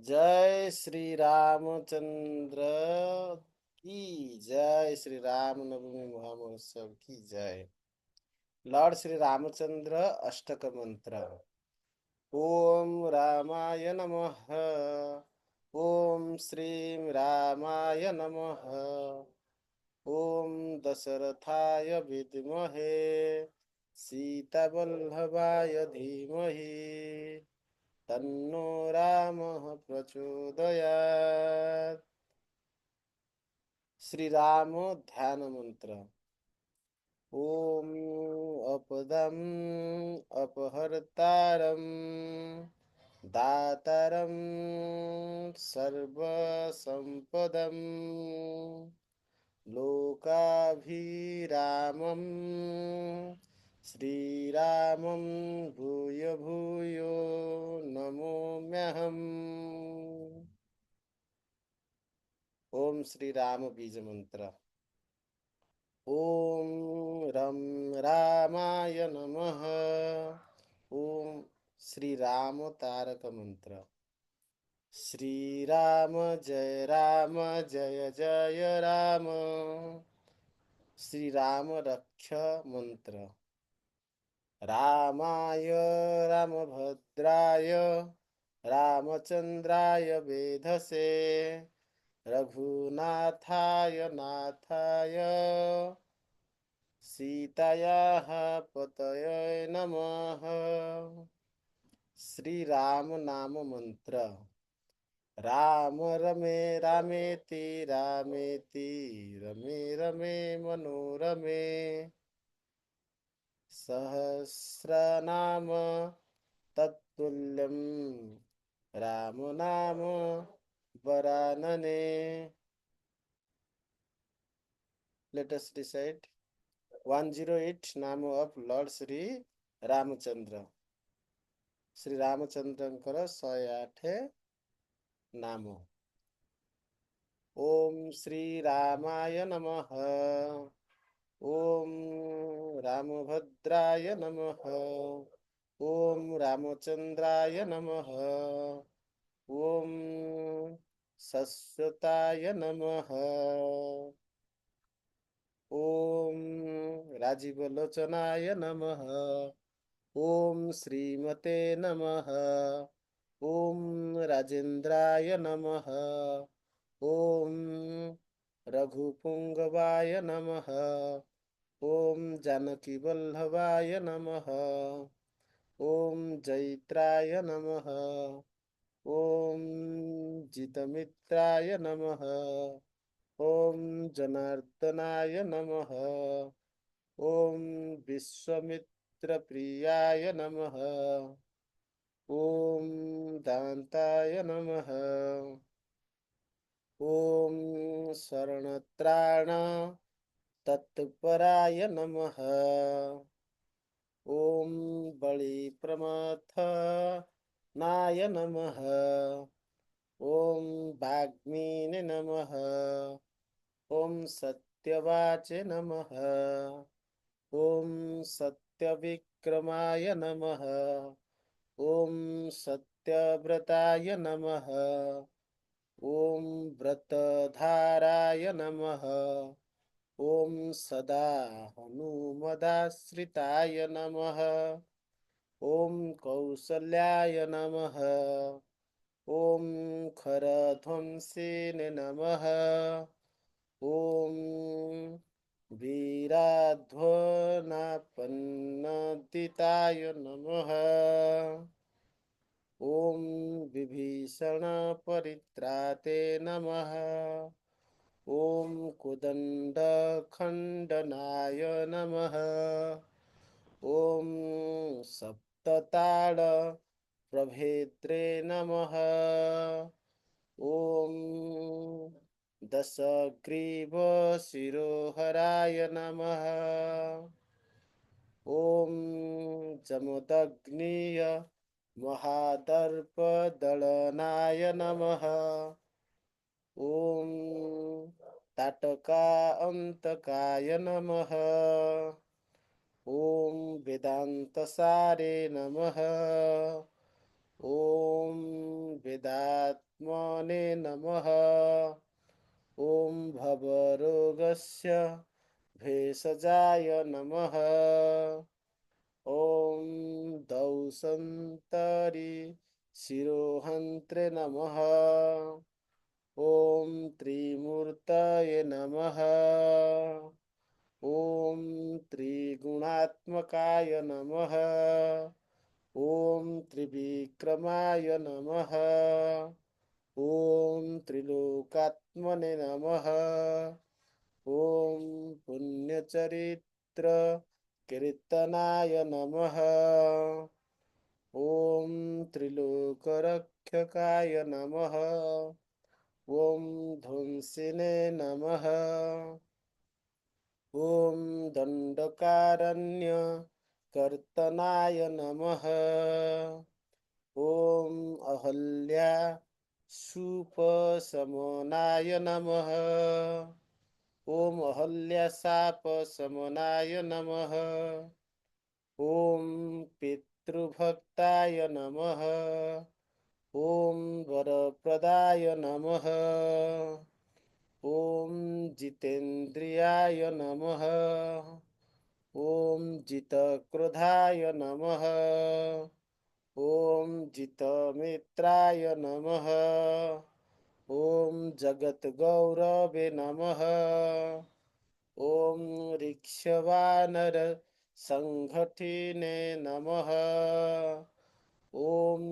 जय श्री रामचंद्र की जय। श्री राम नवमी महामहोत्सव की जय। लॉर्ड श्री रामचंद्र अष्टक मंत्र। ओम रामाय नमः। ओम श्रीं रामाय नमः। ओम दशरथाय विद्महे सीतावल्लभाय धीमहि तन्नो रामः प्रचोदयात्। श्री राम ध्यान मंत्र। ओम अपदम अपहर्तारम दातारम सर्वसंपदम लोकाभिरामम श्रीरामं भूय भूयो नमोम्यहम्। ओम श्री राम बीज मंत्र। ओम रम रामाय नमः। ओम श्री राम तारक मंत्र। श्री राम जय जय राम। श्री राम रक्ष मंत्र। रामाय रामभद्राय रामचंद्राय वेधसे रघुनाथाय नाथाय सीतायाः पतये नमः। श्री राम नाम मंत्र। राम रमे रामेति रामेति रमे रमे मनोरमे सहस्रनाम तत्तुल्यं राम नाम वरानने। Let us recite 108 नाम of Lord Sri Ramachandra। Shri रामचंद्रଙ୍କର 108 नाम। ओम श्री रामाय नमः। ओम रामभद्राय नमः। ओम रामचंद्राय नमः। ओम सस्वताय नमः। ओम राजीवलोचनाय नमः। ओम श्रीमते नमः। ओम राजेंद्राय नमः। ओम रघुपुंगवाय नमः। ओम जानकीवल्लभाय नमः। ओम जैत्राय नमः। ओम जितमित्राय नमः। ओम जनार्दनाय नमः। ओम विश्वामित्रप्रियाय नमः। ओम दान्ताय नमः। ओम शरणत्राण तत्पराय नमः। ओम बलिप्रमथ नाय नमः। ओम वाग्मीने नमः। ओम सत्यवाचे नमः। ओम सत्यविक्रमाय नमः। ओम सत्यव्रताय नमः। ओम व्रतधाराय नमः। ओम सदा हनुमदाश्रिताय नमः। ओम कौसल्याय नमः। ओम खरध्वंसिने नमः। ओम वीराध्वनापन्नदिताय नमः। ओम विभीषण परित्राते नमः। ओम कुदंड खंडनाय नमः। ओम सप्तताड़ प्रभेत्रे नमः। ओम दशग्रीव शिरोहराय नमः। ओम जमदग्नीय महादर्पदलनाय नमः। ओम ताटका अंतकाय नमः। ओम वेदांतसारे नमः। ओम वेदात्मने नमः। ॐ भवरोगस्य भेषजाय नमः। ॐ दौसन्तरि शिरोहन्त्रे नमः। ॐ त्रिमूर्तये नमः। ॐ त्रिगुणात्मकाय नमः। ॐ त्रिविक्रमाय नमः। ॐ त्रिलोकात्मने नमः। ॐ पुण्यचरित्र कीर्तनाय नमः। ॐ त्रिलोकरक्षकाय नमः। ॐ ध्वंसिने नमः। ॐ दण्डकारण्यकर्तनाय नमः। ॐ अहल्या सूपशमनाय नमः। ॐ अहल्याशापशमनाय नमः। ॐ पितृभक्ताय नमः। ॐ वरप्रदाय नमः। ॐ जितेन्द्रियाय नमः। ॐ जितक्रोधाय नमः। ॐ जितमित्राय नमः। ॐ जगद्गौरवे नमः। ॐ ऋक्षवानरसङ्घटिने नमः। ॐ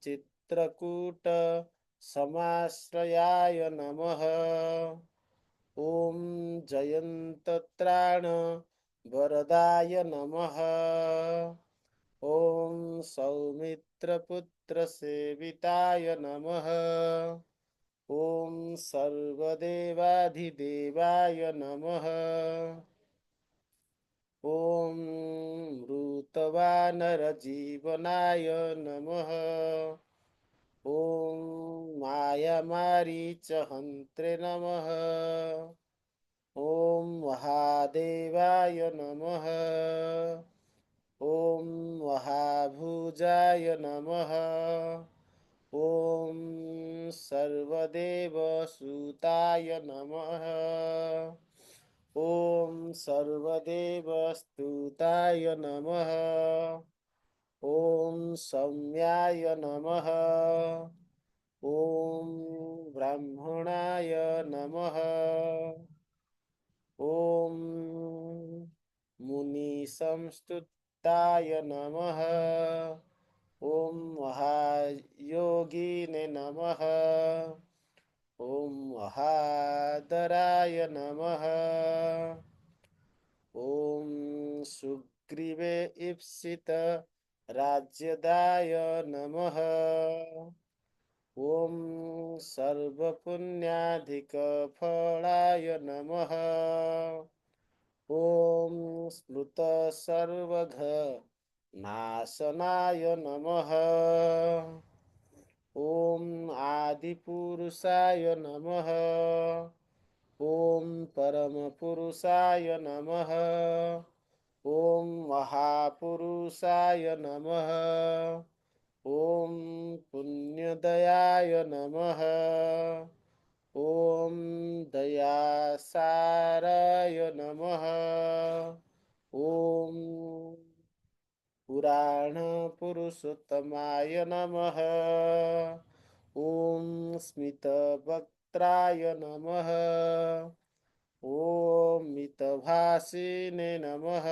चित्रकूटसमाश्रयाय नमः। ॐ जयन्तत्राणवरदाय नमः। ॐ सौमित्रपुत्रसेविताय नमः। ॐ सर्वदेवाधिदेवाय नमः। ॐ मृतवानरजीवनाय नमः। ॐ मायामारीचहन्त्रे नमः। ॐ महादेवाय नमः। ॐ महाभुजाय नमः। ॐ सर्वदेवसुताय नमः। ॐ सर्वदेवस्तुताय नमः। ॐ सौम्याय नमः। ॐ ब्राह्मणाय नमः। ॐ मुनिसंस्तुताय नमः। ॐ महायोगिने नमः। ॐ महादराय नमः। ॐ सुग्रीवे ईप्सित राज्यदाय नमः। ॐ सर्वपुण्याधिकफलाय नमः। ॐ स्मृतसर्वघनाशनाय नमः। ॐ आदिपुरुषाय नमः। ॐ परमपुरुषाय नमः। ॐ महापुरुषाय नमः। ॐ पुण्यदयाय नमः। ॐ दयासाराय नमः। ॐ पुराणपुरुषोत्तमाय नमः। ॐ स्मितवक्त्राय नमः। ॐ मितभाषिणे नमः।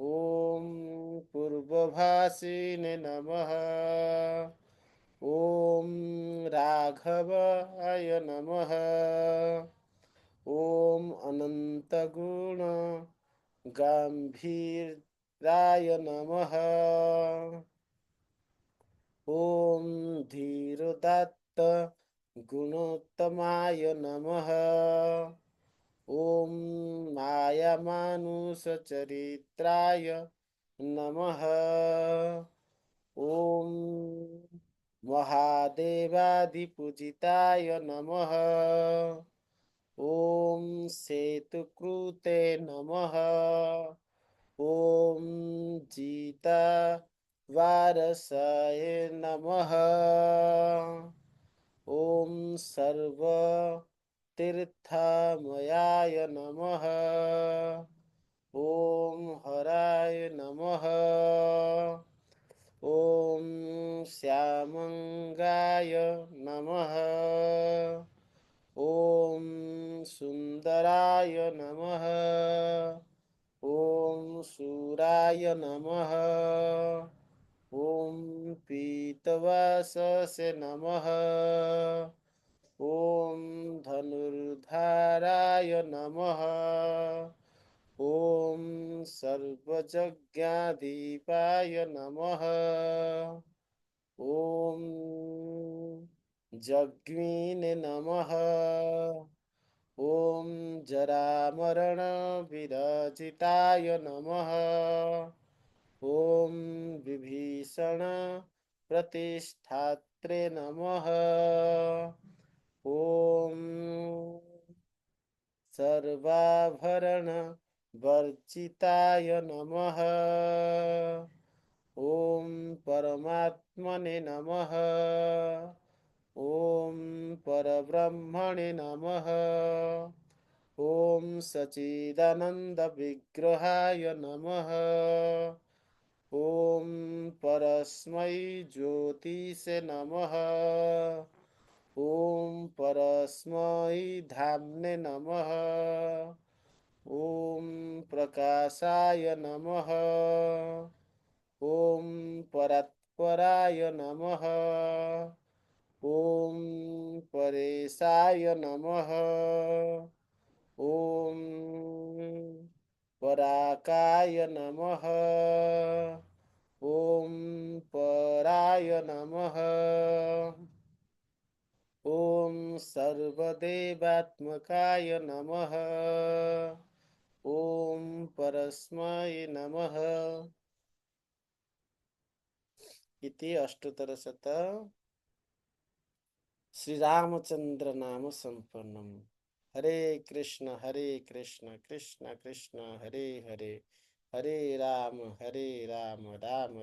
ॐ पूर्वभाषिणे नमः। ॐ राघवाय नमः। ॐ अनन्तगुणगाम्भीराय नमः। ॐ धीरोदात्त गुणोत्तमाय नमः। ॐ मायामानुषचरित्राय नमः। ॐ महादेवादिपूजिताय नमः। ॐ सेतुकृते नमः। ॐ वारसाय नमः। ॐ सर्वतीर्थमयाय नमः। ॐ हराय नमः। ॐ श्यामङ्गाय नमः। ॐ सुन्दराय नमः। ॐ शूराय नमः। ॐ पीतवाससे नमः। ॐ धनुर्धाराय नमः। ॐ सर्वयज्ञाधिपाय नमः। ॐ जग्मीने नमः। ॐ जरामरणविरचिताय नमः। ॐ विभीषणप्रतिष्ठात्रे नमः। ॐ सर्वाभरणवर्जिताय नमः। ॐ परमात्मने नमः। ॐ परब्रह्मणे नमः। ॐ सच्चिदानन्दविग्रहाय नमः। ॐ परस्मै ज्योतिषे नमः। ॐ परस्मै धाम्ने नमः। ॐ प्रकाशाय नमः। ॐ परात्पराय नमः। ॐ परेशाय नमः। ॐ पराकाय नमः। ॐ पराय नमः। ॐ सर्वदेवात्मकाय नमः। ॐ परस्मै नमः। इति अष्टोत्तरशत श्रीरामचंद्र नाम संपन्नम। हरे कृष्ण कृष्ण कृष्ण हरे हरे, हरे राम राम